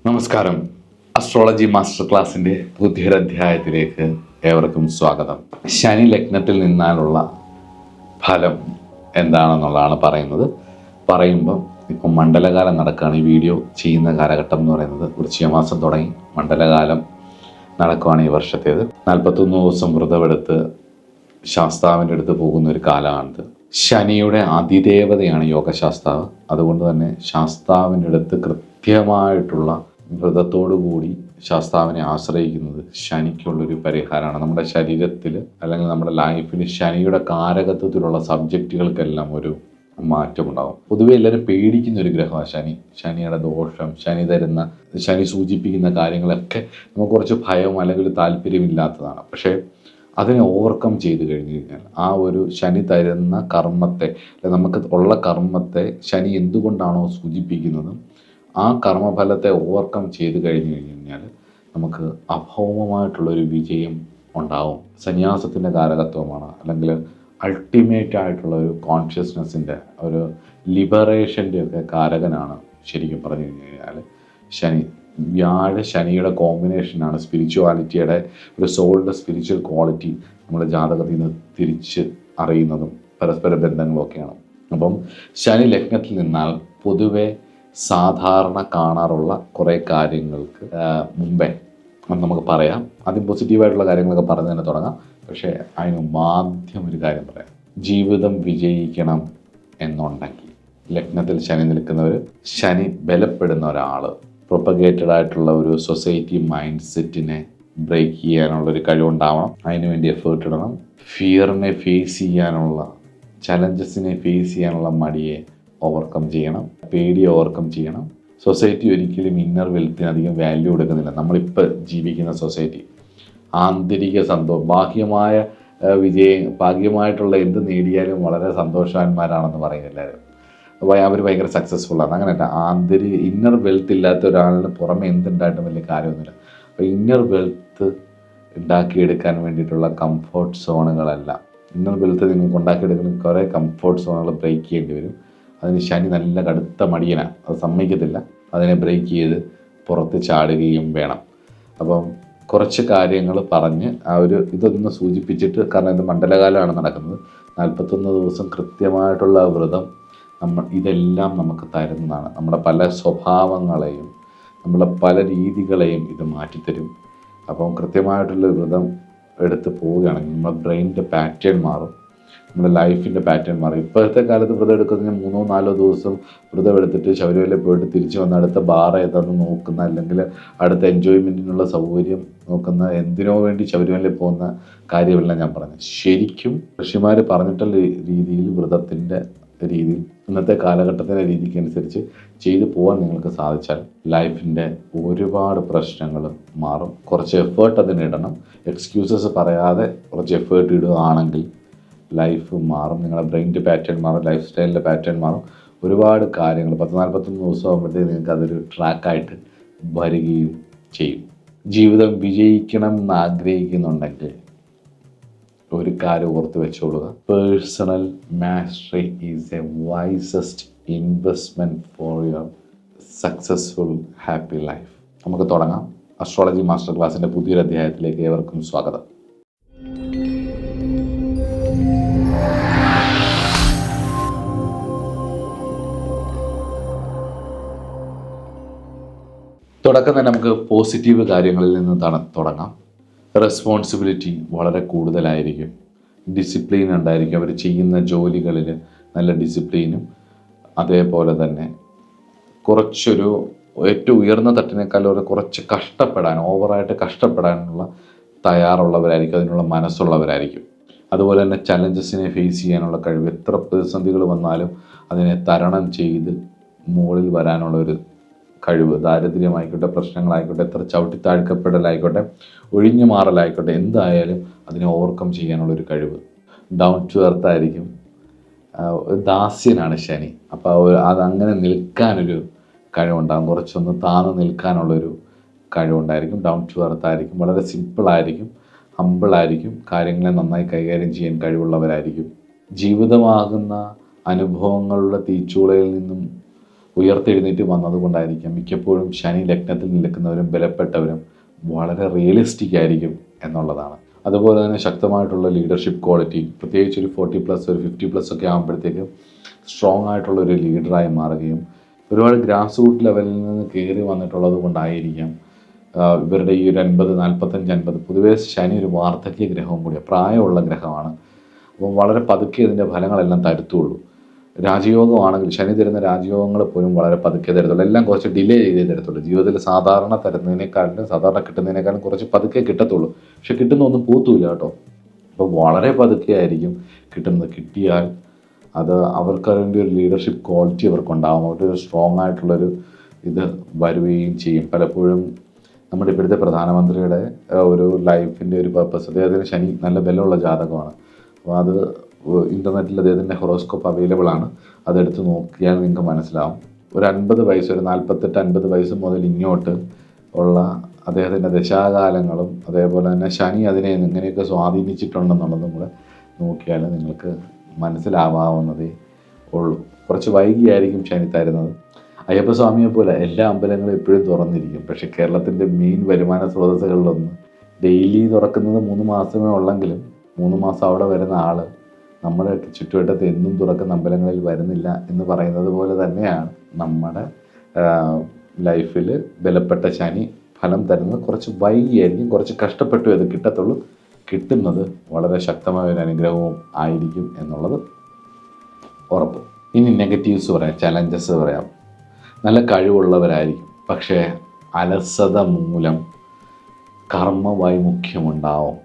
നമസ്കാരം. Astrology master ക്ലാസ്സിൻ്റെ പുതിയൊരധ്യായത്തിലേക്ക് ഏവർക്കും സ്വാഗതം. ശനി ലഗ്നത്തിൽ നിന്നാലുള്ള ഫലം എന്താണെന്നുള്ളതാണ് പറയുമ്പം ഇപ്പം മണ്ഡലകാലം നടക്കുകയാണ്. ഈ വീഡിയോ ചെയ്യുന്ന കാലഘട്ടം എന്ന് പറയുന്നത് വൃശ്ചികമാസം തുടങ്ങി മണ്ഡലകാലം നടക്കുകയാണ് ഈ വർഷത്തേത്. 41 ദിവസം വ്രതമെടുത്ത് ശാസ്താവിൻ്റെ അടുത്ത് പോകുന്ന ഒരു കാലമാണിത്. ശനിയുടെ അതിദേവതയാണ് യോഗശാസ്താവ്. അതുകൊണ്ട് തന്നെ ശാസ്താവിൻ്റെ അടുത്ത് കൃത്യമായിട്ടുള്ള വ്രതത്തോടുകൂടി ശാസ്താവിനെ ആശ്രയിക്കുന്നത് ശനിക്കുള്ളൊരു പരിഹാരമാണ്. നമ്മുടെ ശരീരത്തിൽ അല്ലെങ്കിൽ നമ്മുടെ ലൈഫിൽ ശനിയുടെ കാരകത്വത്തിലുള്ള സബ്ജക്റ്റുകൾക്കെല്ലാം ഒരു മാറ്റമുണ്ടാകും. പൊതുവെ എല്ലാവരും പേടിക്കുന്ന ഒരു ഗ്രഹമാണ് ശനിയുടെ ദോഷം, ശനി സൂചിപ്പിക്കുന്ന കാര്യങ്ങളൊക്കെ നമുക്ക് കുറച്ച് ഭയം അല്ലെങ്കിൽ താല്പര്യമില്ലാത്തതാണ്. പക്ഷേ അതിനെ ഓവർകം ചെയ്ത് കഴിഞ്ഞ് കഴിഞ്ഞാൽ ആ ഒരു ശനി തരുന്ന കർമ്മത്തെ, നമുക്ക് ഉള്ള കർമ്മത്തെ ശനി എന്തുകൊണ്ടാണോ സൂചിപ്പിക്കുന്നത്, ആ കർമ്മഫലത്തെ ഓവർകം ചെയ്ത് കഴിഞ്ഞ് കഴിഞ്ഞാൽ നമുക്ക് അഭൗമമായിട്ടുള്ളൊരു വിജയം ഉണ്ടാവും. സന്യാസത്തിൻ്റെ കാരകത്വമാണ്, അല്ലെങ്കിൽ അൾട്ടിമേറ്റ് ആയിട്ടുള്ള ഒരു കോൺഷ്യസ്നെസ്സിൻ്റെ, ഒരു ലിബറേഷൻ്റെ ഒക്കെ കാരകനാണ് ശരിക്കും പറഞ്ഞു കഴിഞ്ഞാൽ ശനി. ശനിയുടെ കോമ്പിനേഷനാണ് സ്പിരിച്വാലിറ്റിയുടെ, ഒരു സോളിൻ്റെ സ്പിരിച്വൽ ക്വാളിറ്റി നമ്മുടെ ജാതകത്തിൽ നിന്ന് തിരിച്ച് അറിയുന്നതും പരസ്പര ബന്ധങ്ങളൊക്കെയാണ്. അപ്പം ശനി ലഗ്നത്തിൽ നിന്നാൽ പൊതുവെ സാധാരണ കാണാറുള്ള കുറേ കാര്യങ്ങൾക്ക് മുമ്പേ നമുക്ക് പറയാം. ആദ്യം പോസിറ്റീവായിട്ടുള്ള കാര്യങ്ങളൊക്കെ പറഞ്ഞ് തന്നെ തുടങ്ങാം. പക്ഷേ അതിന് ആദ്യം ഒരു കാര്യം പറയാം. ജീവിതം വിജയിക്കണം എന്നുണ്ടെങ്കിൽ ലഗ്നത്തിൽ ശനി നിൽക്കുന്നവർ, ശനി ബലപ്പെടുന്ന ഒരാൾ, പ്രൊപ്പഗേറ്റഡ് ആയിട്ടുള്ള ഒരു സൊസൈറ്റി മൈൻഡ് സെറ്റിനെ ബ്രേക്ക് ചെയ്യാനുള്ളൊരു കഴിവുണ്ടാവണം. അതിനുവേണ്ടി എഫേർട്ട് ഇടണം. ഫിയറിനെ ഫേസ് ചെയ്യാനുള്ള, ചലഞ്ചസിനെ ഫേസ് ചെയ്യാനുള്ള മടിയെ ഓവർകം ചെയ്യണം. പേടിയെ ഓവർകം ചെയ്യണം. സൊസൈറ്റി ഒരിക്കലും ഇന്നർ വെൽത്തിന് അധികം വാല്യൂ കൊടുക്കുന്നില്ല. നമ്മളിപ്പോൾ ജീവിക്കുന്ന സൊസൈറ്റി ആന്തരിക ബാഹ്യമായ ഭാഗ്യമായിട്ടുള്ള എന്ത് നേടിയാലും വളരെ സന്തോഷവാന്മാരാണെന്ന് പറയും എല്ലാവരും. അവർ ഭയങ്കര സക്സസ്ഫുള്ളാണ്. അങ്ങനെയല്ല. ഇന്നർ വെൽത്ത് ഇല്ലാത്ത ഒരാളിന് പുറമെ എന്തുണ്ടായിട്ടും വലിയ കാര്യമൊന്നുമില്ല. അപ്പോൾ ഇന്നർ വെൽത്ത് ഉണ്ടാക്കിയെടുക്കാൻ വേണ്ടിയിട്ടുള്ള കംഫർട്ട് സോണുകളല്ല. ഇന്നർ വെൽത്ത് നിങ്ങൾക്ക് ഉണ്ടാക്കിയെടുക്കുന്ന കുറേ കംഫർട്ട് സോണുകൾ ബ്രേക്ക് ചെയ്യേണ്ടി വരും. അതിന് ശനി നല്ല കടുത്ത മടിയനാണ്, അത് സമ്മതിക്കത്തില്ല. അതിനെ ബ്രേക്ക് ചെയ്ത് പുറത്ത് ചാടുകയും വേണം. അപ്പം കുറച്ച് കാര്യങ്ങൾ പറഞ്ഞ് ഇതൊന്ന് സൂചിപ്പിച്ചിട്ട്, കാരണം ഇത് മണ്ഡലകാലമാണ് നടക്കുന്നത്. 41 ദിവസം കൃത്യമായിട്ടുള്ള വ്രതം ഇതെല്ലാം നമുക്ക് തരുന്നതാണ്. നമ്മുടെ പല സ്വഭാവങ്ങളെയും, നമ്മളെ പല രീതികളെയും ഇത് മാറ്റിത്തരും. അപ്പം കൃത്യമായിട്ടുള്ള വ്രതം എടുത്ത് പോവുകയാണെങ്കിൽ നമ്മുടെ ബ്രെയിനിൻ്റെ പാറ്റേൺ മാറും, നമ്മുടെ ലൈഫിൻ്റെ പാറ്റേൺ മാറും. ഇപ്പോഴത്തെ കാലത്ത് വ്രതം എടുക്കുന്നതിന് 3-4 ദിവസം വ്രതം എടുത്തിട്ട് ശബരിമലയിൽ പോയിട്ട് തിരിച്ച് വന്ന് അടുത്ത ബാർ ഏതാണെന്ന് നോക്കുന്ന, അല്ലെങ്കിൽ അടുത്ത എൻജോയ്മെൻറ്റിനുള്ള സൗകര്യം നോക്കുന്ന, എന്തിനോ വേണ്ടി ശബരിമലയിൽ പോകുന്ന കാര്യമല്ല ഞാൻ പറഞ്ഞത്. ശരിക്കും ഋഷിമാർ പറഞ്ഞിട്ടുള്ള രീതിയിൽ, വ്രതത്തിൻ്റെ രീതിയിൽ, ഇന്നത്തെ കാലഘട്ടത്തിൻ്റെ രീതിക്ക് അനുസരിച്ച് ചെയ്തു പോകാൻ നിങ്ങൾക്ക് സാധിച്ചാൽ ലൈഫിൻ്റെ ഒരുപാട് പ്രശ്നങ്ങൾ മാറും. കുറച്ച് എഫേർട്ട് അതിനിടണം. എക്സ്ക്യൂസസ് പറയാതെ കുറച്ച് എഫേർട്ട് ഇടുകയാണെങ്കിൽ ലൈഫ് മാറും. നിങ്ങളുടെ ബ്രെയിനിൻ്റെ പാറ്റേൺ മാറും, ലൈഫ് സ്റ്റൈലിൻ്റെ പാറ്റേൺ മാറും. ഒരുപാട് കാര്യങ്ങൾ 10-41 ദിവസം ആകുമ്പോഴത്തേക്ക് നിങ്ങൾക്ക് അതൊരു ട്രാക്കായിട്ട് വരികയും ചെയ്യും. ജീവിതം വിജയിക്കണം എന്ന് ആഗ്രഹിക്കുന്നുണ്ടെങ്കിൽ ഒരു കാര്യം ഓർത്ത് വെച്ചോളുക. Personal mastery is a wisest investment for your successful happy life. നമുക്ക് തുടങ്ങാം. അസ്ട്രോളജി മാസ്റ്റർ ക്ലാസ്സിൻ്റെ പുതിയൊരു അധ്യായത്തിലേക്ക് ഏവർക്കും സ്വാഗതം. തുടക്കം തന്നെ നമുക്ക് പോസിറ്റീവ് കാര്യങ്ങളിൽ നിന്ന് തുടങ്ങാം. റെസ്പോൺസിബിലിറ്റി വളരെ കൂടുതലായിരിക്കും. ഡിസിപ്ലിൻ ഉണ്ടായിരിക്കും. അവർ ചെയ്യുന്ന ജോലികളിൽ നല്ല ഡിസിപ്ലിനും, അതേപോലെ തന്നെ കുറച്ചൊരു ഏറ്റവും ഉയർന്ന തട്ടിനേക്കാൾ കുറച്ച് ഓവറായിട്ട് കഷ്ടപ്പെടാനുള്ള തയ്യാറുള്ളവരായിരിക്കും, അതിനുള്ള മനസ്സുള്ളവരായിരിക്കും. അതുപോലെ തന്നെ ചലഞ്ചസിനെ ഫേസ് ചെയ്യാനുള്ള കഴിവ്, എത്ര പ്രതിസന്ധികൾ വന്നാലും അതിനെ തരണം ചെയ്ത് മുകളിൽ വരാനുള്ളൊരു കഴിവ്, ദാരിദ്ര്യമായിക്കോട്ടെ, പ്രശ്നങ്ങളായിക്കോട്ടെ, എത്ര ചവിട്ടിത്താഴ്ക്കപ്പെടലായിക്കോട്ടെ, ഒഴിഞ്ഞു മാറലായിക്കോട്ടെ, എന്തായാലും അതിനെ ഓവർകം ചെയ്യാനുള്ളൊരു കഴിവ്. ഡൗൺ ടു എർത്ത് ആയിരിക്കും. ദാസ്യനാണ് ശനി. അപ്പോൾ അതങ്ങനെ നിൽക്കാനൊരു കഴിവുണ്ടാകും. കുറച്ചൊന്ന് താന്ന് നിൽക്കാനുള്ളൊരു കഴിവുണ്ടായിരിക്കും. ഡൗൺ ടു എർത്ത് ആയിരിക്കും. വളരെ സിമ്പിളായിരിക്കും, ഹമ്പിളായിരിക്കും. കാര്യങ്ങളെ നന്നായി കൈകാര്യം ചെയ്യാൻ കഴിവുള്ളവരായിരിക്കും. ജീവിതമാകുന്ന അനുഭവങ്ങളുടെ തീച്ചൂളയിൽ നിന്നും ഉയർത്തെഴുന്നേറ്റ് വന്നതുകൊണ്ടായിരിക്കാം മിക്കപ്പോഴും ശനി ലഗ്നത്തിൽ നിൽക്കുന്നവരും ബലപ്പെട്ടവരും വളരെ റിയലിസ്റ്റിക് ആയിരിക്കും എന്നുള്ളതാണ്. അതുപോലെ തന്നെ ശക്തമായിട്ടുള്ള ലീഡർഷിപ്പ് ക്വാളിറ്റി, പ്രത്യേകിച്ച് ഒരു 40+ ഒരു 50+ ഒക്കെ ആകുമ്പോഴത്തേക്കും സ്ട്രോങ് ആയിട്ടുള്ള ഒരു ലീഡറായി മാറുകയും ഒരുപാട് ഗ്രാസ് റൂട്ട് ലെവലിൽ നിന്ന് കയറി വന്നിട്ടുള്ളത് കൊണ്ടായിരിക്കാം ഇവരുടെ ഈ ഒരു 50, 45, 50, പൊതുവേ ശനി ഒരു വാർദ്ധക്യ ഗ്രഹവും കൂടിയാണ്, പ്രായമുള്ള ഗ്രഹമാണ്. അപ്പം വളരെ പതുക്കെ ഇതിൻ്റെ ഫലങ്ങളെല്ലാം തരുത്തുള്ളൂ. രാജയോഗമാണെങ്കിൽ ശനി തരുന്ന രാജയോഗങ്ങൾ പോലും വളരെ പതുക്കെ തരത്തുള്ളൂ, എല്ലാം കുറച്ച് ഡിലേ ചെയ്തേ തരത്തുള്ളൂ. ജീവിതത്തിൽ സാധാരണ തരുന്നതിനേക്കാളും സാധാരണ കിട്ടുന്നതിനേക്കാളും കുറച്ച് പതുക്കെ കിട്ടത്തുള്ളൂ. പക്ഷെ കിട്ടുന്ന ഒന്നും പൂത്തുമില്ല കേട്ടോ. അപ്പോൾ വളരെ പതുക്കെ ആയിരിക്കും കിട്ടുന്നത്. കിട്ടിയാൽ അത് അവർക്കതിൻ്റെ ഒരു ലീഡർഷിപ്പ് ക്വാളിറ്റി അവർക്കുണ്ടാകും, അവരൊരു സ്ട്രോങ് ആയിട്ടുള്ളൊരു ഇത് വരികയും ചെയ്യും. പലപ്പോഴും നമ്മുടെ ഇപ്പോഴത്തെ പ്രധാനമന്ത്രിയുടെ ഒരു ലൈഫിൻ്റെ ഒരു പർപ്പസ്, അദ്ദേഹത്തിന് ശനി നല്ല ബലമുള്ള ജാതകമാണ്. അപ്പോൾ അത് ഇൻ്റർനെറ്റിൽ അദ്ദേഹത്തിൻ്റെ ഹൊറോസ്കോപ്പ് അവൈലബിൾ ആണ്, അതെടുത്ത് നോക്കിയാൽ നിങ്ങൾക്ക് മനസ്സിലാവും. ഒരു 50 വയസ്സ്, ഒരു 48-50 വയസ്സ് മുതൽ ഇങ്ങോട്ട് ഉള്ള അദ്ദേഹത്തിൻ്റെ ദശാകാലങ്ങളും അതേപോലെ തന്നെ ശനി അതിനെ എങ്ങനെയൊക്കെ സ്വാധീനിച്ചിട്ടുണ്ടെന്നുള്ളത് നമ്മൾ നോക്കിയാൽ നിങ്ങൾക്ക് മനസ്സിലാവാവുന്നതേ ഉള്ളൂ. കുറച്ച് വൈകിയായിരിക്കും ശനി തരുന്നത്. അയ്യപ്പസ്വാമിയെ പോലെ എല്ലാ അമ്പലങ്ങളും എപ്പോഴും തുറന്നിരിക്കും. പക്ഷേ കേരളത്തിൻ്റെ മെയിൻ വരുമാന സ്രോതസ്സുകളിലൊന്ന് ഡെയിലി തുറക്കുന്നത് 3 മാസമേ ഉള്ളെങ്കിലും 3 മാസം അവിടെ വരുന്ന ആൾ നമ്മുടെ ചുറ്റുവട്ടത്ത് എന്നും തുറക്കുന്ന അമ്പലങ്ങളിൽ വരുന്നില്ല എന്ന് പറയുന്നത് പോലെ തന്നെയാണ് നമ്മുടെ ലൈഫിൽ ബലപ്പെട്ട ശനി ഫലം തരുന്നത് കുറച്ച് വൈകിയായിരിക്കും, കുറച്ച് കഷ്ടപ്പെട്ടു അത് കിട്ടത്തുള്ളൂ. കിട്ടുന്നത് വളരെ ശക്തമായ ഒരു അനുഗ്രഹവും ആയിരിക്കും എന്നുള്ളത് ഉറപ്പ്. ഇനി നെഗറ്റീവ്സ് പറയാം, ചലഞ്ചസ് പറയാം. നല്ല കഴിവുള്ളവരായിരിക്കും, പക്ഷേ അലസത മൂലം കർമ്മവൈമുഖ്യമുണ്ടാവും.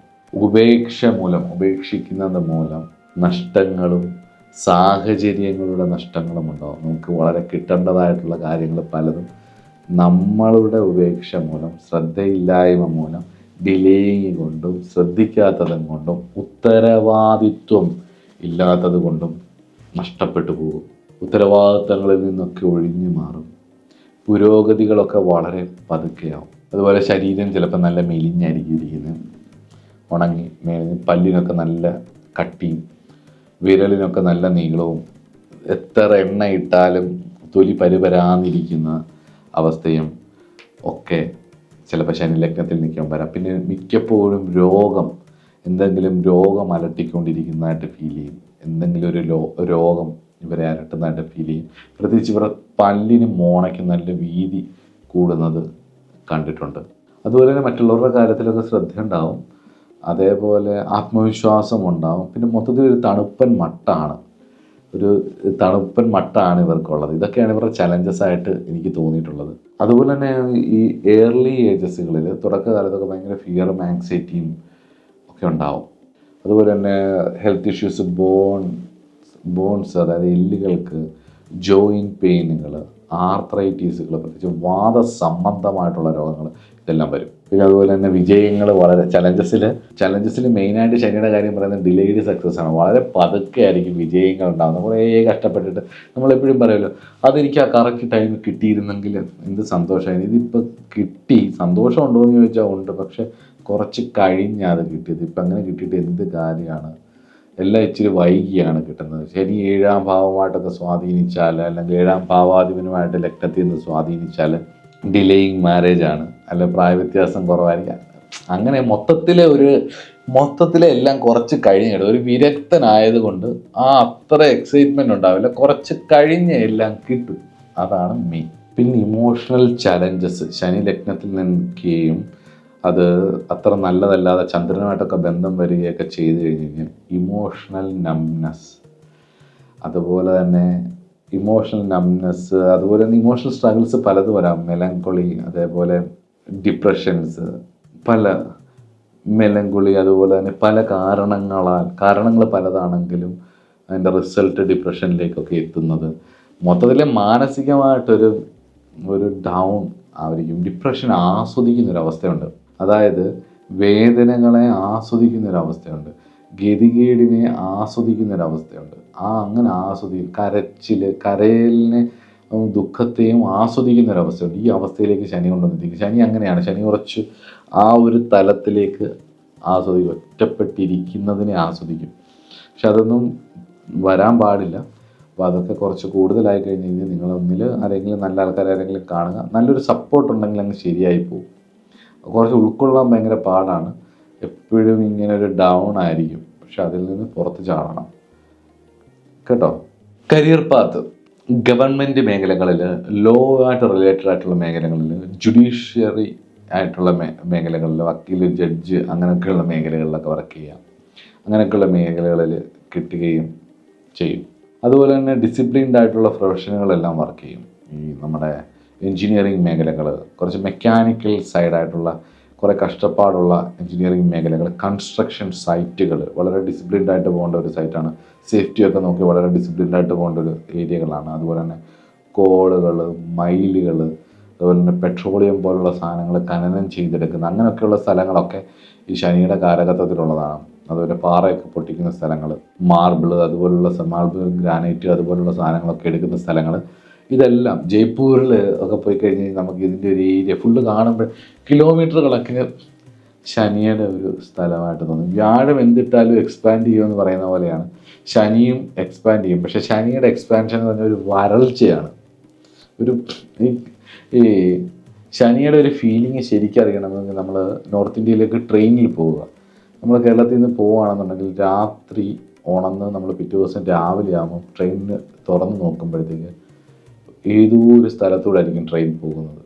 ഉപേക്ഷിക്കുന്നത് മൂലം നഷ്ടങ്ങളും സാഹചര്യങ്ങളുടെ നഷ്ടങ്ങളും ഉണ്ടാവും. നമുക്ക് വളരെ കിട്ടേണ്ടതായിട്ടുള്ള കാര്യങ്ങൾ പലതും നമ്മളുടെ ഉപേക്ഷ മൂലം, ശ്രദ്ധയില്ലായ്മ മൂലം, ഡിലേയിങ് കൊണ്ടും ശ്രദ്ധിക്കാത്തതും കൊണ്ടും ഉത്തരവാദിത്വം ഇല്ലാത്തത് കൊണ്ടും നഷ്ടപ്പെട്ടു പോകും. ഉത്തരവാദിത്തങ്ങളിൽ നിന്നൊക്കെ ഒഴിഞ്ഞു മാറും. പുരോഗതികളൊക്കെ വളരെ പതുക്കെയാവും. അതുപോലെ ശരീരം ചിലപ്പോൾ നല്ല മെലിഞ്ഞായിരിക്കും ഇരിക്കുന്നത്, ഉണങ്ങി മെലിഞ്ഞ്, പല്ലിനൊക്കെ നല്ല കട്ടിയും വിരലിനൊക്കെ നല്ല നീളവും, എത്ര എണ്ണ ഇട്ടാലും തൊലി പരുപരാന്നിരിക്കുന്ന അവസ്ഥയും ഒക്കെ ചിലപ്പോൾ ശനി ലഗ്നത്തിൽ നിൽക്കാൻ വരാം. പിന്നെ മിക്കപ്പോഴും എന്തെങ്കിലും രോഗം അലട്ടിക്കൊണ്ടിരിക്കുന്നതായിട്ട് ഫീൽ ചെയ്യും. എന്തെങ്കിലും ഒരു രോഗം ഇവരെ അലട്ടുന്നതായിട്ട് ഫീൽ ചെയ്യും. പ്രത്യേകിച്ച് ഇവരുടെ പല്ലിന് മോണയ്ക്ക് നല്ല വീതി കൂടുന്നത് കണ്ടിട്ടുണ്ട്. അതുപോലെ തന്നെ മറ്റുള്ളവരുടെ കാര്യത്തിലൊക്കെ ശ്രദ്ധയുണ്ടാവും, അതേപോലെ ആത്മവിശ്വാസം ഉണ്ടാവും. പിന്നെ മൊത്തത്തിൽ ഒരു തണുപ്പൻ മട്ടാണ് ഇവർക്കുള്ളത്. ഇതൊക്കെയാണ് ഇവരുടെ ചലഞ്ചസ് ആയിട്ട് എനിക്ക് തോന്നിയിട്ടുള്ളത്. അതുപോലെ തന്നെ ഈ ഏർലി ഏജസുകളിൽ, തുടക്കകാലത്തൊക്കെ ഭയങ്കര ഫിയറും ആങ്സൈറ്റിയും ഒക്കെ ഉണ്ടാവും. അതുപോലെ തന്നെ ഹെൽത്ത് ഇഷ്യൂസ്, ബോൺസ് അതായത് എല്ലുകൾക്ക്, ജോയിൻറ്റ് പെയിനുകൾ, ആർത്രൈറ്റീസുകൾ, പ്രത്യേകിച്ച് വാദസംബന്ധമായിട്ടുള്ള രോഗങ്ങൾ ഇതെല്ലാം വരും. പിന്നെ അതുപോലെ തന്നെ വിജയങ്ങൾ വളരെ ചലഞ്ചസിൽ മെയിനായിട്ട് ശനിയുടെ കാര്യം പറയുന്നത് ഡിലേഡ് സക്സസ് ആണ്. വളരെ പതുക്കെ ആയിരിക്കും വിജയങ്ങൾ ഉണ്ടാകുന്നത്. കുറേ കഷ്ടപ്പെട്ടിട്ട് നമ്മളെപ്പോഴും പറയുമല്ലോ, അതെനിക്ക് ആ കറക്റ്റ് ടൈം കിട്ടിയിരുന്നെങ്കിൽ എന്ത് സന്തോഷമായിരുന്നു. ഇതിപ്പോൾ കിട്ടി, സന്തോഷം ഉണ്ടോ എന്ന് ചോദിച്ചാൽ ഉണ്ട്, പക്ഷെ കുറച്ച് കഴിഞ്ഞാൽ അത് കിട്ടിയത്. ഇപ്പം അങ്ങനെ കിട്ടിയിട്ട് എന്ത് കാര്യമാണ്? എല്ലാം ഇച്ചിരി വൈകിയാണ് കിട്ടുന്നത്. ശനി 7ാം ഭാവമായിട്ടൊക്കെ സ്വാധീനിച്ചാൽ, അല്ലെങ്കിൽ 7ാം ഭാവാധിപനുമായിട്ട് ലഗ്നത്തിൽ നിന്ന് സ്വാധീനിച്ചാൽ ഡിലേയിങ് മാരേജാണ്, അല്ല പ്രായവ്യത്യാസം കുറവായിരിക്കാം. അങ്ങനെ മൊത്തത്തിലെ എല്ലാം കുറച്ച് കഴിഞ്ഞിട്ട് ഒരു വിരക്തനായതുകൊണ്ട് അത്ര എക്സൈറ്റ്മെൻറ്റ് ഉണ്ടാവില്ല, കുറച്ച് കഴിഞ്ഞ് എല്ലാം കിട്ടും. അതാണ് മെയിൻ. പിന്നെ ഇമോഷണൽ ചലഞ്ചസ് ശനി ലഗ്നത്തിൽ നിൽക്കുകയും അത് അത്ര നല്ലതല്ലാതെ ചന്ദ്രനുമായിട്ടൊക്കെ ബന്ധം വരികയൊക്കെ ചെയ്തു കഴിഞ്ഞ് കഴിഞ്ഞാൽ ഇമോഷണൽ നംനെസ്, അതുപോലെ തന്നെ ഇമോഷണൽ സ്ട്രഗിൾസ് പലതും വരാം. മെലങ്കൊളി, അതേപോലെ ഡിപ്രഷൻസ്, അതുപോലെ തന്നെ പല കാരണങ്ങൾ പലതാണെങ്കിലും അതിൻ്റെ റിസൾട്ട് ഡിപ്രഷനിലേക്കൊക്കെ എത്തുന്നത്. മൊത്തത്തിൽ മാനസികമായിട്ടൊരു ഡൗൺ ആയിരിക്കും. ഡിപ്രഷൻ ആസ്വദിക്കുന്നൊരവസ്ഥയുണ്ട്, അതായത് വേദനകളെ ആസ്വദിക്കുന്നൊരവസ്ഥയുണ്ട്, ഗതികേടിനെ ആസ്വദിക്കുന്നൊരവസ്ഥയുണ്ട്. അങ്ങനെ കരയലിനെ, ദുഃഖത്തെയും ആസ്വദിക്കുന്നൊരവസ്ഥയുണ്ട്. ഈ അവസ്ഥയിലേക്ക് ശനി കൊണ്ടുവന്നിരിക്കും. ശനി അങ്ങനെയാണ്. ശനി കുറച്ച് ആ ഒരു തലത്തിലേക്ക് ഒറ്റപ്പെട്ടിരിക്കുന്നതിനെ ആസ്വദിക്കും. പക്ഷെ അതൊന്നും വരാൻ പാടില്ല. അപ്പോൾ അതൊക്കെ കുറച്ച് കൂടുതലായി കഴിഞ്ഞ് കഴിഞ്ഞാൽ നിങ്ങൾ ഒന്നിൽ ആരെങ്കിലും നല്ല ആൾക്കാരെ ആരെങ്കിലും കാണുക, നല്ലൊരു സപ്പോർട്ട് ഉണ്ടെങ്കിൽ അങ്ങ് ശരിയായി പോകും. കുറച്ച് ഉൾക്കൊള്ളാൻ ഭയങ്കര പാടാണ്, എപ്പോഴും ഇങ്ങനെ ഒരു ഡൗൺ ആയിരിക്കും, പക്ഷെ അതിൽ നിന്ന് പുറത്ത് ചാടണം കേട്ടോ. കരിയർ പാത്ത് ഗവൺമെൻറ് മേഖലകളിൽ, ലോ ആയിട്ട് റിലേറ്റഡ് ആയിട്ടുള്ള മേഖലകളിൽ, ജുഡീഷ്യറി ആയിട്ടുള്ള മേഖലകളിൽ, വക്കീൽ, ജഡ്ജ് അങ്ങനെയൊക്കെയുള്ള മേഖലകളിലൊക്കെ വർക്ക് ചെയ്യാം. അങ്ങനെയൊക്കെയുള്ള മേഖലകളിൽ കിട്ടുകയും ചെയ്യും. അതുപോലെ തന്നെ ഡിസിപ്ലിൻഡ് ആയിട്ടുള്ള പ്രൊഫഷനുകളെല്ലാം വർക്ക് ചെയ്യും. ഈ നമ്മുടെ എൻജിനീയറിങ് മേഖലകൾ, കുറച്ച് മെക്കാനിക്കൽ സൈഡായിട്ടുള്ള കുറേ കഷ്ടപ്പാടുള്ള എൻജിനീയറിങ് മേഖലകൾ, കൺസ്ട്രക്ഷൻ സൈറ്റുകൾ വളരെ ഡിസിപ്ലിൻഡ് ആയിട്ട് പോകേണ്ട ഒരു സൈറ്റാണ്. സേഫ്റ്റിയൊക്കെ നോക്കി വളരെ ഡിസിപ്ലിൻഡ് ആയിട്ട് പോകേണ്ട ഒരു ഏരിയകളാണ്. അതുപോലെ തന്നെ കോളുകൾ, മൈലുകൾ, അതുപോലെ തന്നെ പെട്രോളിയം പോലുള്ള സാധനങ്ങൾ ഖനനം ചെയ്തെടുക്കുന്ന അങ്ങനെയൊക്കെയുള്ള സ്ഥലങ്ങളൊക്കെ ഈ ശനിയുടെ കാരകത്വത്തിലുള്ളതാണ്. അതുപോലെ പാറയൊക്കെ പൊട്ടിക്കുന്ന സ്ഥലങ്ങൾ, അതുപോലുള്ള മാർബിൾ, ഗ്രാനൈറ്റ് അതുപോലുള്ള സാധനങ്ങളൊക്കെ എടുക്കുന്ന സ്ഥലങ്ങൾ, ഇതെല്ലാം ജയ്പൂരിൽ ഒക്കെ പോയി കഴിഞ്ഞ് നമുക്ക് ഇതിൻ്റെ ഒരു ഏരിയ ഫുള്ള് കാണുമ്പോൾ കിലോമീറ്റർ കണക്കിന് ശനിയുടെ ഒരു സ്ഥലമായിട്ട് തോന്നും. വ്യാഴം എന്തിട്ടാലും എക്സ്പാൻഡ് ചെയ്യുമെന്ന് പറയുന്ന പോലെയാണ് ശനിയും എക്സ്പാൻഡ് ചെയ്യും. പക്ഷേ ശനിയുടെ എക്സ്പാൻഷൻ എന്ന് പറഞ്ഞാൽ ഒരു വരൾച്ചയാണ്. ഈ ശനിയുടെ ഒരു ഫീലിംഗ് ശരിക്കും അറിയണമെങ്കിൽ നമ്മൾ നോർത്ത് ഇന്ത്യയിലേക്ക് ട്രെയിനിൽ പോവുക. നമ്മൾ കേരളത്തിൽ നിന്ന് പോവുകയാണെന്നുണ്ടെങ്കിൽ രാത്രി ഉണർന്ന് നമ്മൾ പിറ്റേ ദിവസം രാവിലെ ആകുമ്പോൾ ട്രെയിനിന് തുറന്ന് നോക്കുമ്പോഴത്തേക്ക് ഏതോ ഒരു സ്ഥലത്തൂടെ ആയിരിക്കും ട്രെയിൻ പോകുന്നത്.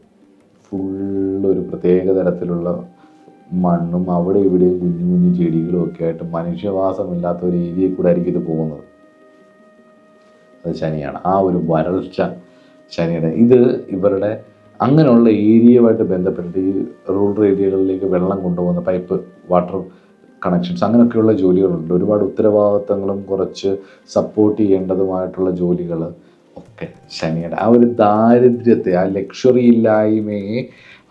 ഫുള്ളൊരു പ്രത്യേക തരത്തിലുള്ള മണ്ണും അവിടെ ഇവിടെയും കുഞ്ഞു കുഞ്ഞു ചെടികളും ഒക്കെ ആയിട്ട് മനുഷ്യവാസമില്ലാത്ത ഒരു ഏരിയയിൽ കൂടെ ആയിരിക്കും ഇത് പോകുന്നത്. അത് ശനിയാണ്. ആ ഒരു വരൾച്ച ശനിയുടെ ഇത് ഇവരുടെ അങ്ങനെയുള്ള ഏരിയയുമായിട്ട് ബന്ധപ്പെട്ട് ഈ റൂറൽ ഏരിയകളിലേക്ക് വെള്ളം കൊണ്ടുപോകുന്ന പൈപ്പ് വാട്ടർ കണക്ഷൻസ് അങ്ങനെയൊക്കെയുള്ള ജോലികളുണ്ട്. ഒരുപാട് ഉത്തരവാദിത്തങ്ങളും കുറച്ച് സപ്പോർട്ട് ചെയ്യേണ്ടതുമായിട്ടുള്ള ജോലികൾ ഒക്കെ ശനിയുടെ ആ ഒരു ദാരിദ്ര്യത്തെ, ആ ലക്ഷറി ഇല്ലായ്മയെ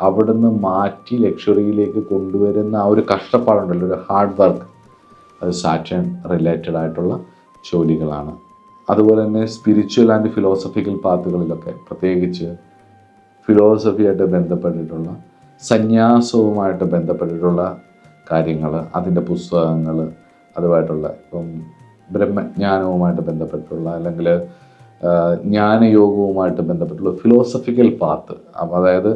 അവിടുന്ന് മാറ്റി ലക്ഷറിയിലേക്ക് കൊണ്ടുവരുന്ന ആ ഒരു കഷ്ടപ്പാടുണ്ടല്ലോ, ഒരു ഹാർഡ് വർക്ക്, അത് സാറ്റേൺ റിലേറ്റഡ് ആയിട്ടുള്ള ജോലികളാണ്. അതുപോലെ തന്നെ സ്പിരിച്വൽ ആൻഡ് ഫിലോസഫിക്കൽ പാത്തുകളിലൊക്കെ, പ്രത്യേകിച്ച് ഫിലോസഫിയായിട്ട് ബന്ധപ്പെട്ടിട്ടുള്ള, സന്യാസവുമായിട്ട് ബന്ധപ്പെട്ടിട്ടുള്ള കാര്യങ്ങൾ, അതിൻ്റെ പുസ്തകങ്ങൾ, അതുമായിട്ടുള്ള ഇപ്പം ബ്രഹ്മജ്ഞാനവുമായിട്ട് ബന്ധപ്പെട്ടുള്ള അല്ലെങ്കിൽ ജ്ഞാനയോഗവുമായിട്ട് ബന്ധപ്പെട്ടുള്ള ഫിലോസഫിക്കൽ പാത്ത്, അതായത്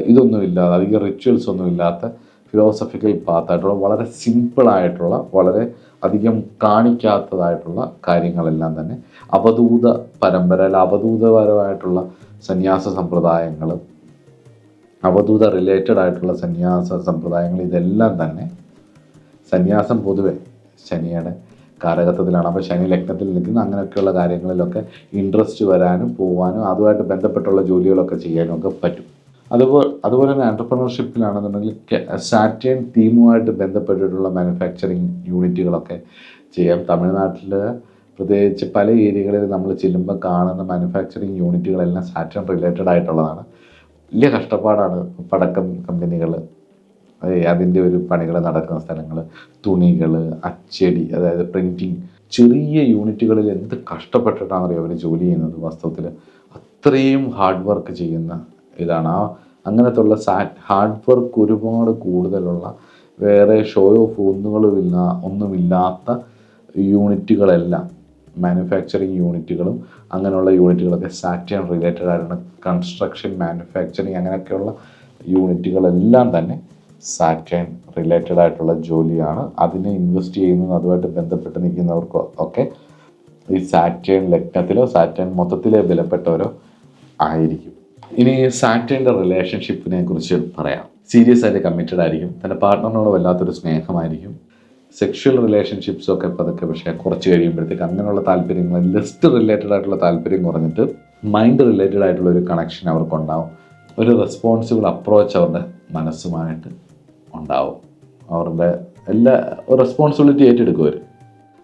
ഇതൊന്നുമില്ലാതെ അധികം റിച്വൽസ് ഒന്നുമില്ലാത്ത ഫിലോസഫിക്കൽ പാത്തായിട്ടുള്ള വളരെ സിമ്പിളായിട്ടുള്ള, വളരെ അധികം കാണിക്കാത്തതായിട്ടുള്ള കാര്യങ്ങളെല്ലാം തന്നെ അവധൂത പരമ്പരയിൽ അവധൂതപരമായിട്ടുള്ള സന്യാസ സമ്പ്രദായങ്ങൾ, അവധൂത റിലേറ്റഡ് ആയിട്ടുള്ള സന്യാസ സമ്പ്രദായങ്ങൾ, ഇതെല്ലാം തന്നെ സന്യാസം പൊതുവെ ശനിയുടെ കാരകത്വത്തിലാണ്. അപ്പോൾ ശനി ലഗ്നത്തിൽ നിൽക്കുന്ന അങ്ങനെയൊക്കെയുള്ള കാര്യങ്ങളിലൊക്കെ ഇൻട്രസ്റ്റ് വരാനും പോകാനും അതുമായിട്ട് ബന്ധപ്പെട്ടുള്ള ജോലികളൊക്കെ ചെയ്യാനും ഒക്കെ പറ്റും. അതുപോലെ തന്നെ എൻ്റർപ്രണർഷിപ്പിലാണെന്നുണ്ടെങ്കിൽ സാറ്റേൺ തീമുമായിട്ട് ബന്ധപ്പെട്ടിട്ടുള്ള മാനുഫാക്ചറിങ് യൂണിറ്റുകളൊക്കെ ചെയ്യാം. തമിഴ്നാട്ടിൽ പ്രത്യേകിച്ച് പല ഏരിയകളിൽ നമ്മൾ ചെല്ലുമ്പോൾ കാണുന്ന മാനുഫാക്ചറിങ് യൂണിറ്റുകളെല്ലാം സാറ്റേൺ റിലേറ്റഡ് ആയിട്ടുള്ളതാണ്. വലിയ കഷ്ടപ്പാടാണ്. പടക്കം കമ്പനികൾ, അതിൻ്റെ ഒരു പണികൾ നടക്കുന്ന സ്ഥലങ്ങൾ, തുണികൾ, അച്ചടി, അതായത് പ്രിൻറ്റിങ്, ചെറിയ യൂണിറ്റുകളിൽ എന്ത് കഷ്ടപ്പെട്ടിട്ടാണെന്നറിയോ അവർ ജോലി ചെയ്യുന്നത്. വാസ്തവത്തിൽ അത്രയും ഹാർഡ് വർക്ക് ചെയ്യുന്ന ഇതാണ്. അങ്ങനത്തുള്ള ഹാർഡ് വർക്ക് ഒരുപാട് കൂടുതലുള്ള, വേറെ ഷോ ഓഫ് ഒന്നുമില്ലാത്ത യൂണിറ്റുകളെല്ലാം, മാനുഫാക്ചറിങ് യൂണിറ്റുകളും അങ്ങനെയുള്ള യൂണിറ്റുകളൊക്കെ സാറ്റേൺ റിലേറ്റഡ് ആയിട്ടുള്ള കൺസ്ട്രക്ഷൻ, മാനുഫാക്ചറിങ് അങ്ങനെയൊക്കെയുള്ള യൂണിറ്റുകളെല്ലാം തന്നെ സാറ്റേൺ റിലേറ്റഡ് ആയിട്ടുള്ള ജോലിയാണ്. അതിനെ ഇൻവെസ്റ്റ് ചെയ്യുന്നത്, അതുമായിട്ട് ബന്ധപ്പെട്ട് നിൽക്കുന്നവർക്ക് ഒക്കെ ഈ സാറ്റേൺ ലഗ്നത്തിലോ സാറ്റേൺ മൊത്തത്തിലെ ബലപ്പെട്ടവരോ ആയിരിക്കും. ഇനി സാറ്റേണിൻ്റെ റിലേഷൻഷിപ്പിനെ കുറിച്ച് പറയാം. സീരിയസ് ആയിട്ട് കമ്മിറ്റഡ് ആയിരിക്കും, തൻ്റെ പാർട്ട്ണറിനോട് വല്ലാത്തൊരു സ്നേഹമായിരിക്കും. സെക്ഷൽ റിലേഷൻഷിപ്സൊക്കെ പതുക്കെ പക്ഷേ കുറച്ച് കഴിയുമ്പോഴത്തേക്ക് അങ്ങനെയുള്ള താല്പര്യങ്ങൾ, ലിസ്റ്റ് റിലേറ്റഡ് ആയിട്ടുള്ള താല്പര്യം കുറഞ്ഞിട്ട് മൈൻഡ് റിലേറ്റഡ് ആയിട്ടുള്ള ഒരു കണക്ഷൻ അവർക്കുണ്ടാവും. ഒരു റെസ്പോൺസിബിൾ അപ്രോച്ച് അവരുടെ മനസ്സുമായിട്ട് ഉണ്ടാവും. അവരുടെ എല്ലാ റെസ്പോൺസിബിലിറ്റി ഏറ്റെടുക്കും അവർ.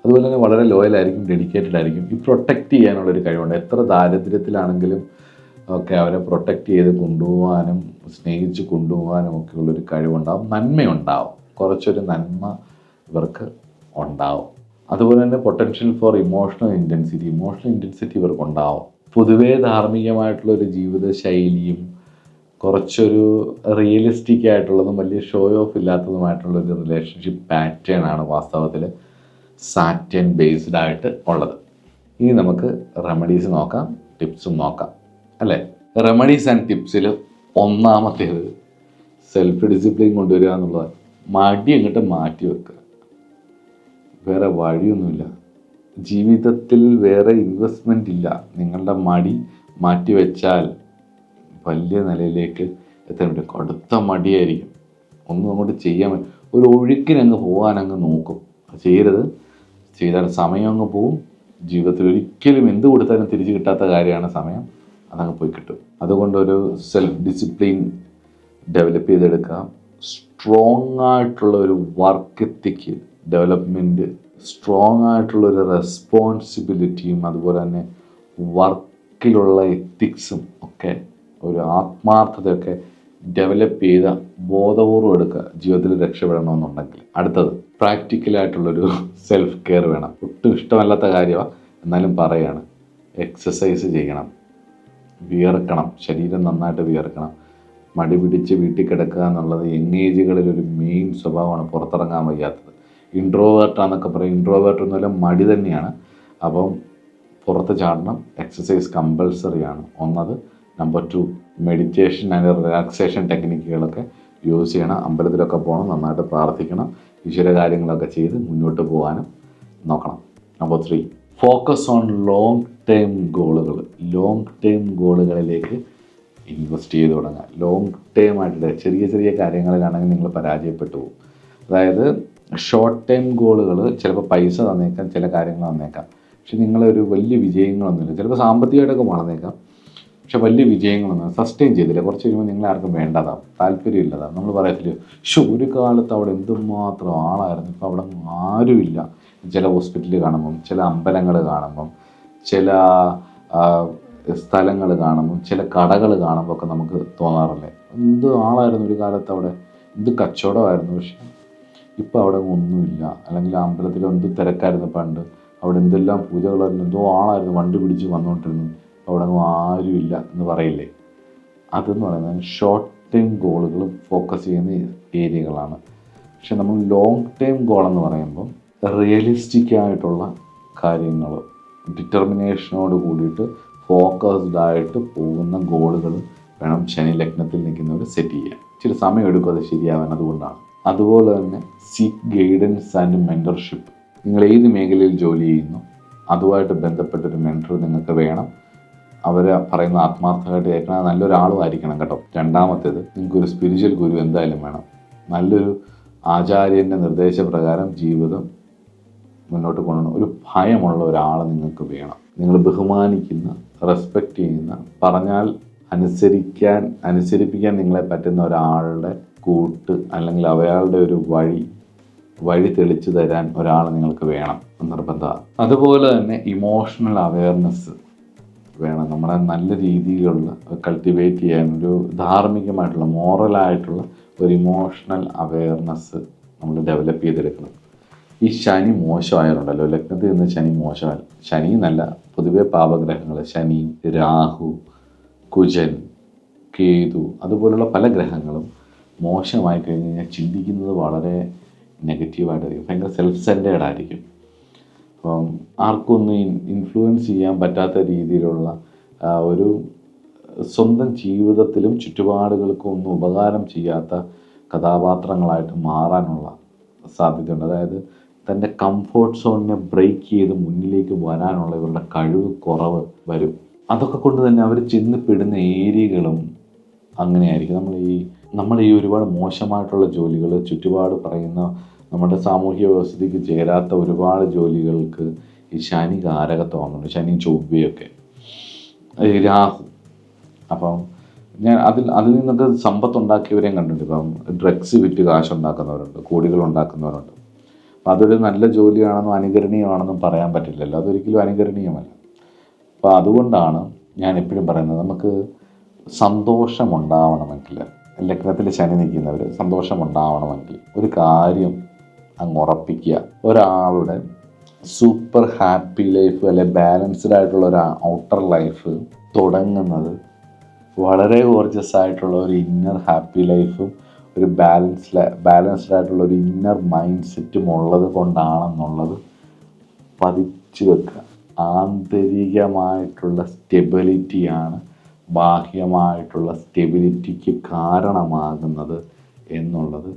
അതുപോലെ തന്നെ വളരെ ലോയലായിരിക്കും, ഡെഡിക്കേറ്റഡ് ആയിരിക്കും. ഈ പ്രൊട്ടക്റ്റ് ചെയ്യാനുള്ളൊരു കഴിവുണ്ട്. എത്ര ദാരിദ്ര്യത്തിലാണെങ്കിലും ഒക്കെ അവരെ പ്രൊട്ടക്റ്റ് ചെയ്ത് കൊണ്ടുപോകാനും സ്നേഹിച്ച് കൊണ്ടുപോകാനും ഒക്കെ ഉള്ളൊരു കഴിവുണ്ടാവും. നന്മയുണ്ടാവും, കുറച്ചൊരു നന്മ ഇവർക്ക് ഉണ്ടാവും. അതുപോലെ തന്നെ പൊട്ടൻഷ്യൽ ഫോർ ഇമോഷണൽ ഇൻറ്റൻസിറ്റി ഇവർക്കുണ്ടാവും. പൊതുവേ ധാർമ്മികമായിട്ടുള്ളൊരു ജീവിത ശൈലിയും കുറച്ചൊരു റിയലിസ്റ്റിക് ആയിട്ടുള്ളതും വലിയ ഷോ ഓഫ് ഇല്ലാത്തതുമായിട്ടുള്ളൊരു റിലേഷൻഷിപ്പ് പാറ്റേൺ ആണ് വാസ്തവത്തിൽ സാറ്റേൺ ബേസ്ഡ് ആയിട്ട് ഉള്ളത്. ഇനി നമുക്ക് റെമഡീസ് നോക്കാം, ടിപ്സും നോക്കാം അല്ലേ. റെമഡീസ് ആൻഡ് ടിപ്സിൽ ഒന്നാമത്തേത് സെൽഫ് ഡിസിപ്ലിൻ കൊണ്ടുവരിക എന്നുള്ളതാണ്. മടി അങ്ങോട്ട് മാറ്റി വെക്കുക. വേറെ വഴിയൊന്നുമില്ല. ജീവിതത്തിൽ വേറെ ഇൻവെസ്റ്റ്മെൻ്റ് ഇല്ല. നിങ്ങളുടെ മടി മാറ്റി വെച്ചാൽ വലിയ നിലയിലേക്ക് എത്താൻ പറ്റും. കടുത്ത മടിയായിരിക്കും, ഒന്നും അങ്ങോട്ട് ചെയ്യാൻ ഒരു ഒഴുക്കിനങ്ങ് പോകാനങ്ങ് നോക്കും. ചെയ്യരുത്. ചെയ്താൽ സമയം അങ്ങ് പോവും. ജീവിതത്തിൽ ഒരിക്കലും എന്ത് കൊടുത്താലും തിരിച്ചു കിട്ടാത്ത കാര്യമാണ് സമയം. അതങ്ങ് പോയി കിട്ടും. അതുകൊണ്ടൊരു സെൽഫ് ഡിസിപ്ലിൻ ഡെവലപ്പ് ചെയ്തെടുക്കാം. സ്ട്രോങ് ആയിട്ടുള്ള ഒരു വർക്ക് എത്തിക്ക് ഡെവലപ്മെൻറ്റ്, സ്ട്രോങ് ആയിട്ടുള്ളൊരു റെസ്പോൺസിബിലിറ്റിയും അതുപോലെ തന്നെ വർക്കിലുള്ള എത്തിക്സും ഒക്കെ ഒരു ആത്മാർത്ഥതയൊക്കെ ഡെവലപ്പ് ചെയ്ത ബോധപൂർവ്വം എടുക്കുക ജീവിതത്തിൽ രക്ഷപ്പെടണമെന്നുണ്ടെങ്കിൽ. അടുത്തത് പ്രാക്ടിക്കലായിട്ടുള്ളൊരു സെൽഫ് കെയർ വേണം. ഒട്ടും ഇഷ്ടമല്ലാത്ത കാര്യമാണ്, എന്നാലും പറയാണ്. എക്സസൈസ് ചെയ്യണം, വിയർക്കണം, ശരീരം നന്നായിട്ട് വിയർക്കണം. മടി പിടിച്ച് വീട്ടിൽ കിടക്കുക എന്നുള്ളത് യങ് ഏജുകളിലൊരു മെയിൻ സ്വഭാവമാണ്, പുറത്തിറങ്ങാൻ വയ്യാത്തത്. ഇൻട്രോവേർട്ടാന്നൊക്കെ പറയും. ഇൻട്രോവേർട്ട് ഒന്നുമല്ല, മടി തന്നെയാണ്. അപ്പം പുറത്ത് ചാടണം. എക്സസൈസ് കമ്പൽസറിയാണ്. ഒന്നത്. നമ്പർ 2, മെഡിറ്റേഷൻ ആൻഡ് റിലാക്സേഷൻ ടെക്നിക്കുകളൊക്കെ യൂസ് ചെയ്യണം. അമ്പലത്തിലൊക്കെ പോകണം, നന്നായിട്ട് പ്രാർത്ഥിക്കണം, ഈശ്വര കാര്യങ്ങളൊക്കെ ചെയ്ത് മുന്നോട്ട് പോകാനും നോക്കണം. Number 3, focus on long term ഗോളുകൾ. ലോങ് ടേം ഗോളുകളിലേക്ക് ഇൻവെസ്റ്റ് ചെയ്ത് തുടങ്ങുക. ലോങ് ടേം ആയിട്ട് ചെറിയ ചെറിയ കാര്യങ്ങളിലാണെങ്കിൽ നിങ്ങൾ പരാജയപ്പെട്ടു പോകും. അതായത് ഷോർട്ട് ടൈം ഗോളുകൾ ചിലപ്പോൾ പൈസ തന്നേക്കാം, ചില കാര്യങ്ങൾ തന്നേക്കാം. പക്ഷെ നിങ്ങളൊരു വലിയ വിജയങ്ങളൊന്നുമില്ല. ചിലപ്പോൾ സാമ്പത്തികമായിട്ടൊക്കെ വളർന്നേക്കാം, പക്ഷെ വലിയ വിജയങ്ങളൊന്നും സസ്റ്റെയിൻ ചെയ്തില്ല. കുറച്ച് കഴിയുമ്പോൾ നിങ്ങൾ ആർക്കും വേണ്ടതാവും, താല്പര്യമില്ലതാവും. നമ്മൾ പറയത്തില്ല, ഒരു കാലത്ത് അവിടെ എന്തുമാത്രം ആളായിരുന്നു, ഇപ്പോൾ അവിടെ ആരുമില്ല. ചില ഹോസ്പിറ്റൽ കാണുമ്പം, ചില അമ്പലങ്ങൾ കാണുമ്പം, ചില സ്ഥലങ്ങൾ കാണുമ്പം, ചില കടകൾ കാണുമ്പോൾ ഒക്കെ നമുക്ക് തോന്നാറില്ലേ, എന്ത് ആളായിരുന്നു ഒരു കാലത്ത് അവിടെ, എന്ത് കച്ചവടമായിരുന്നു. പക്ഷെ ഇപ്പോൾ അവിടെ ഒന്നുമില്ല. അല്ലെങ്കിൽ ആ അമ്പലത്തിൽ എന്ത് തിരക്കായിരുന്നു പണ്ട്, അവിടെ എന്തെല്ലാം പൂജകളായിരുന്നു, എന്തോ ആളായിരുന്നു വണ്ടി പിടിച്ച് വന്നുകൊണ്ടിരുന്നു, അവിടെ ആരുമില്ല എന്ന് പറയില്ലേ. അതെന്ന് പറയുന്നത് ഷോർട്ട് ടൈം ഗോളുകൾ ഫോക്കസ് ചെയ്യുന്ന ഏരിയകളാണ്. പക്ഷെ നമ്മൾ ലോങ് ടൈം ഗോൾ എന്ന് പറയുമ്പം റിയലിസ്റ്റിക് ആയിട്ടുള്ള കാര്യങ്ങൾ, ഡിറ്റർമിനേഷനോട് കൂടിയിട്ട് ഫോക്കസ്ഡ് ആയിട്ട് പോകുന്ന ഗോളുകൾ വേണം ശനി ലഗ്നത്തിൽ നിൽക്കുന്നവർ സെറ്റ് ചെയ്യാൻ. ഇച്ചിരി സമയം എടുക്കും അത് ശരിയാവാൻ. അതുകൊണ്ടാണ്. അതുപോലെ തന്നെ സീക്ക് ഗൈഡൻസ് ആൻഡ് മെൻറ്റർഷിപ്പ്. നിങ്ങൾ ഏത് മേഖലയിൽ ജോലി ചെയ്യുന്നു അതുമായിട്ട് ബന്ധപ്പെട്ടൊരു മെൻറ്റർ നിങ്ങൾക്ക് വേണം. അവർ പറയുന്ന ആത്മാർത്ഥമായിട്ട് കേൾക്കണം. നല്ലൊരാളും ആയിരിക്കണം കേട്ടോ. രണ്ടാമത്തേത്, നിങ്ങൾക്കൊരു സ്പിരിച്വൽ ഗുരു എന്തായാലും വേണം. നല്ലൊരു ആചാര്യൻ്റെ നിർദ്ദേശപ്രകാരം ജീവിതം മുന്നോട്ട് കൊണ്ടുപോകണം. ഒരു ഭയമുള്ള ഒരാൾ നിങ്ങൾക്ക് വേണം. നിങ്ങൾ ബഹുമാനിക്കുന്ന, റെസ്പെക്റ്റ് ചെയ്യുന്ന, പറഞ്ഞാൽ അനുസരിപ്പിക്കാൻ നിങ്ങളെ പറ്റുന്ന ഒരാളുടെ കൂട്ട്, അല്ലെങ്കിൽ അയാളുടെ ഒരു വഴി തെളിച്ചു തരാൻ ഒരാൾ നിങ്ങൾക്ക് വേണം, നിർബന്ധമാണ്. അതുപോലെ തന്നെ ഇമോഷണൽ അവെയർനെസ് വേണം. നമ്മളെ നല്ല രീതിയിലുള്ള കൾട്ടിവേറ്റ് ചെയ്യാൻ ഒരു ധാർമ്മികമായിട്ടുള്ള, മോറലായിട്ടുള്ള ഒരു ഇമോഷണൽ അവെയർനെസ് നമ്മൾ ഡെവലപ്പ് ചെയ്തെടുക്കണം. ഈ ശനി മോശമായാലുണ്ടല്ലോ, ലഗ്നത്തിൽ നിന്ന് ശനി മോശമായാൽ, ശനി എന്നല്ല പൊതുവെ പാപഗ്രഹങ്ങൾ, ശനി, രാഹു, കുജൻ, കേതു, അതുപോലുള്ള പല ഗ്രഹങ്ങളും മോശമായി കഴിഞ്ഞ് കഴിഞ്ഞാൽ ചിന്തിക്കുന്നത് വളരെ നെഗറ്റീവായിട്ടായിരിക്കും, ഭയങ്കര സെൽഫ് സെൻറ്റേർഡ് ആയിരിക്കും. അപ്പം ആർക്കൊന്നും ഇൻഫ്ലുവൻസ് ചെയ്യാൻ പറ്റാത്ത രീതിയിലുള്ള ഒരു സ്വന്തം ജീവിതത്തിലും ചുറ്റുപാടുകൾക്കും ഒന്നും ഉപകാരം ചെയ്യാത്ത കഥാപാത്രങ്ങളായിട്ട് മാറാനുള്ള സാധ്യതയുണ്ട്. അതായത് തൻ്റെ കംഫോർട്ട് സോണിനെ ബ്രേക്ക് ചെയ്ത് മുന്നിലേക്ക് വരാനുള്ള ഇവരുടെ കഴിവ് കുറവ് വരും. അതൊക്കെ കൊണ്ട് തന്നെ അവർ ചെന്ന് പെടുന്ന ഏരിയകളും അങ്ങനെയായിരിക്കും. നമ്മൾ ഈ ഒരുപാട് മോശമായിട്ടുള്ള ജോലികൾ, ചുറ്റുപാട് പറയുന്ന നമ്മുടെ സാമൂഹിക വ്യവസ്ഥയ്ക്ക് ചേരാത്ത ഒരുപാട് ജോലികൾക്ക് ഈ ശനി കാരകത്വമുണ്ട്. ശനി, ചൊവ്വയൊക്കെ, രാഹു. അപ്പം ഞാൻ അതിൽ നിന്നൊക്കെ സമ്പത്തുണ്ടാക്കിയവരെയും കണ്ടിട്ടുണ്ട്. ഇപ്പം ഡ്രഗ്സ് വിറ്റ് കാശുണ്ടാക്കുന്നവരുണ്ട്, കോടികൾ ഉണ്ടാക്കുന്നവരുണ്ട്. അപ്പം അതൊരു നല്ല ജോലിയാണെന്നും അനുകരണീയമാണെന്നും പറയാൻ പറ്റില്ലല്ലോ. അതൊരിക്കലും അനുകരണീയമല്ല. അപ്പോൾ അതുകൊണ്ടാണ് ഞാൻ എപ്പോഴും പറയുന്നത്, നമുക്ക് സന്തോഷമുണ്ടാവണമെങ്കിൽ, ലഗ്നത്തിൽ ശനി നിൽക്കുന്നവർ സന്തോഷമുണ്ടാവണമെങ്കിൽ ഒരു കാര്യം അങ്ങ് ഉറപ്പിക്കുക. ഒരാളുടെ സൂപ്പർ ഹാപ്പി ലൈഫ്, അല്ലെ ബാലൻസ്ഡ് ആയിട്ടുള്ള ഒരു ഔട്ടർ ലൈഫ് തുടങ്ങുന്നത് വളരെ ഗോർജസ് ആയിട്ടുള്ള ഒരു ഇന്നർ ഹാപ്പി ലൈഫും ഒരു ബാലൻസ്ഡ് ആയിട്ടുള്ള ഒരു ഇന്നർ മൈൻഡ് സെറ്റും ഉള്ളത് കൊണ്ടാണെന്നുള്ളത് പതിച്ചു വെക്കുക. ആന്തരികമായിട്ടുള്ള സ്റ്റെബിലിറ്റിയാണ് ബാഹ്യമായിട്ടുള്ള സ്റ്റെബിലിറ്റിക്ക് കാരണമാകുന്നത് എന്നുള്ളത്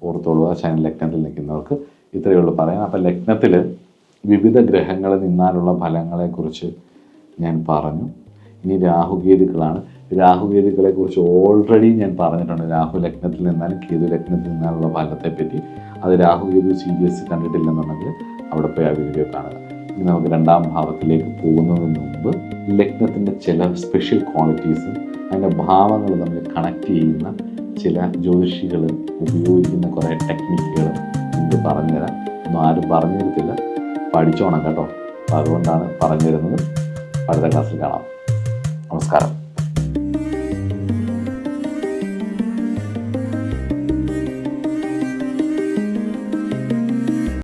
ഓർത്തോളുക. ശനി ലഗ്നത്തിൽ നിൽക്കുന്നവർക്ക് ഇത്രയേ ഉള്ളൂ പറയാൻ. അപ്പം ലഗ്നത്തിൽ വിവിധ ഗ്രഹങ്ങളിൽ നിന്നാലുള്ള ഫലങ്ങളെക്കുറിച്ച് ഞാൻ പറഞ്ഞു. ഇനി രാഹുകേതുക്കളാണ്. രാഹുകേതുക്കളെക്കുറിച്ച് ഓൾറെഡി ഞാൻ പറഞ്ഞിട്ടുണ്ട്. രാഹു ലഗ്നത്തിൽ നിന്നാലും കേതു ലഗ്നത്തിൽ നിന്നാലുള്ള ഫലത്തെപ്പറ്റി. അത് രാഹുകേതു സീരീസ് കണ്ടിട്ടില്ലെന്നുണ്ടെങ്കിൽ അവിടെ പോയി ആ വീഡിയോ കാണുക. ഇനി നമുക്ക് രണ്ടാം ഭാവത്തിലേക്ക് പോകുന്നതിന് മുമ്പ് ലഗ്നത്തിൻ്റെ ചില സ്പെഷ്യൽ ക്വാളിറ്റീസ്, അതിൻ്റെ ഭാവങ്ങൾ തമ്മിൽ കണക്ട് ചെയ്യുന്ന ചില ജ്യോതിഷികൾ ഉപയോഗിക്കുന്ന കുറേ ടെക്നിക്കുകളും നിങ്ങൾക്ക് പറഞ്ഞുതരാം. ഒന്നും ആരും പറഞ്ഞു തരത്തില്ല, പഠിച്ചോണം കേട്ടോ. അപ്പോൾ അതുകൊണ്ടാണ് പറഞ്ഞു തരുന്നത്. അടുത്ത ക്ലാസ്സിൽ കാണാം. നമസ്കാരം.